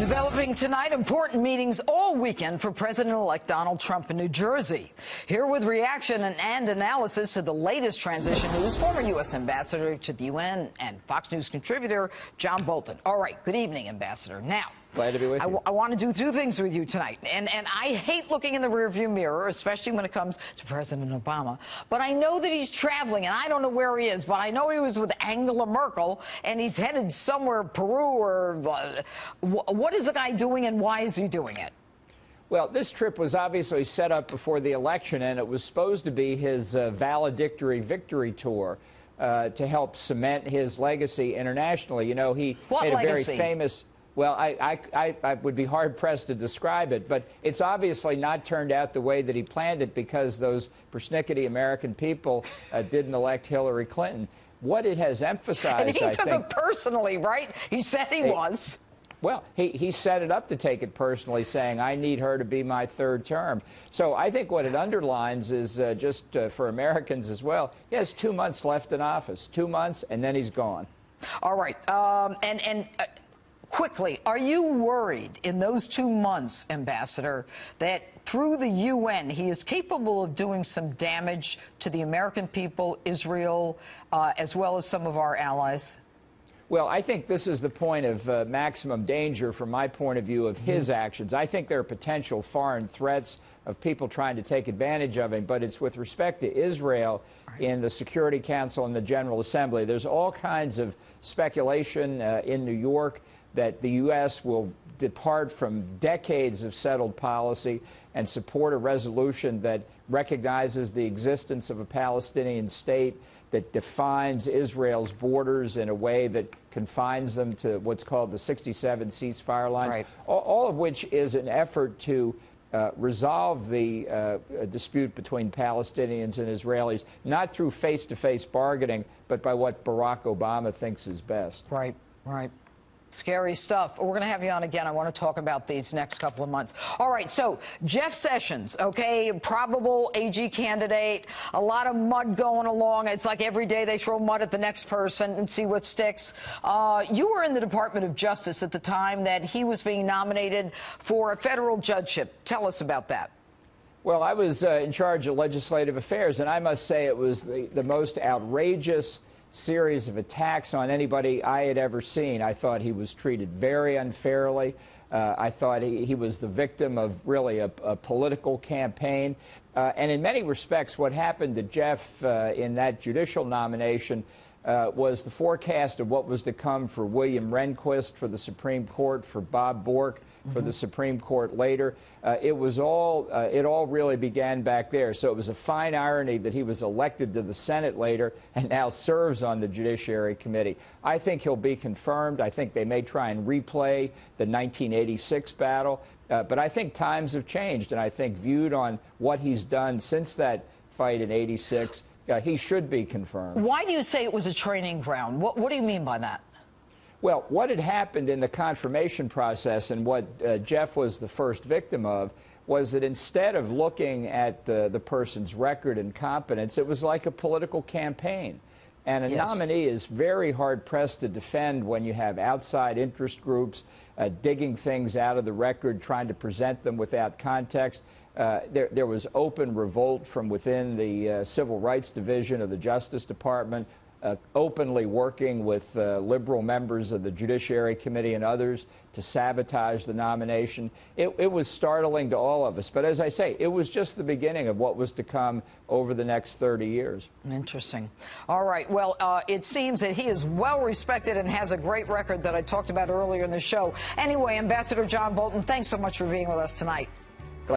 Developing tonight, important meetings all weekend for President-elect Donald Trump in New Jersey. Here with reaction and analysis to the latest transition news, former U.S. Ambassador to the UN and Fox News contributor John Bolton. All right, good evening, Ambassador. Now, glad to be with you. I want to do two things with you tonight, and I hate looking in the rearview mirror, especially when it comes to President Obama. But I know that he's traveling, and I don't know where he is, but I know he was with Angela Merkel, and he's headed somewhere, Peru, or what is the guy doing, and why is he doing it? Well, this trip was obviously set up before the election, and it was supposed to be his valedictory victory tour to help cement his legacy internationally. You know, he made a very famous... Well, I would be hard-pressed to describe it, but it's obviously not turned out the way that he planned it because those persnickety American people didn't elect Hillary Clinton. What it has emphasized, and he took it personally, right? He said he was. Well, he set it up to take it personally, saying, I need her to be my third term. So I think what it underlines is just for Americans as well, he has 2 months left in office. 2 months, and then he's gone. All right. Quickly, are you worried in those 2 months, Ambassador, that through the UN he is capable of doing some damage to the American people, Israel, as well as some of our allies? Well, I think this is the point of maximum danger from my point of view of his actions. I think there are potential foreign threats of people trying to take advantage of him, but it's with respect to Israel in the Security Council and the General Assembly. There's all kinds of speculation in New York that the U.S. will depart from decades of settled policy and support a resolution that recognizes the existence of a Palestinian state, that defines Israel's borders in a way that confines them to what's called the 67 ceasefire lines, right. All of which is an effort to resolve the dispute between Palestinians and Israelis, not through face-to-face bargaining, but by what Barack Obama thinks is best. Right, right. Scary stuff. We're going to have you on again. I want to talk about these next couple of months. All right, so Jeff Sessions, okay, probable AG candidate, a lot of mud going along. It's like every day they throw mud at the next person and see what sticks. You were in the Department of Justice at the time that he was being nominated for a federal judgeship. Tell us about that. Well, I was in charge of legislative affairs, and I must say it was the most outrageous series of attacks on anybody I had ever seen. I thought he was treated very unfairly. I thought he was the victim of really a political campaign. And in many respects, what happened to Jeff in that judicial nomination was the forecast of what was to come for William Rehnquist for the Supreme Court, for Bob Bork for the Supreme Court later. It all really began back there. So it was a fine irony that he was elected to the Senate later and now serves on the Judiciary Committee. I think he'll be confirmed. I think they may try and replay the 1986 battle. But I think times have changed, and I think viewed on what he's done since that fight in '86, he should be confirmed. Why do you say it was a training ground? What do you mean by that? Well, what had happened in the confirmation process and what Jeff was the first victim of was that instead of looking at the person's record and competence, it was like a political campaign. And a nominee is very hard-pressed to defend when you have outside interest groups digging things out of the record, trying to present them without context. There was open revolt from within the Civil Rights Division of the Justice Department, openly working with liberal members of the Judiciary Committee and others to sabotage the nomination. It was startling to all of us. But as I say, it was just the beginning of what was to come over the next 30 years. Interesting. All right. Well, it seems that he is well respected and has a great record that I talked about earlier in the show. Anyway, Ambassador John Bolton, thanks so much for being with us tonight.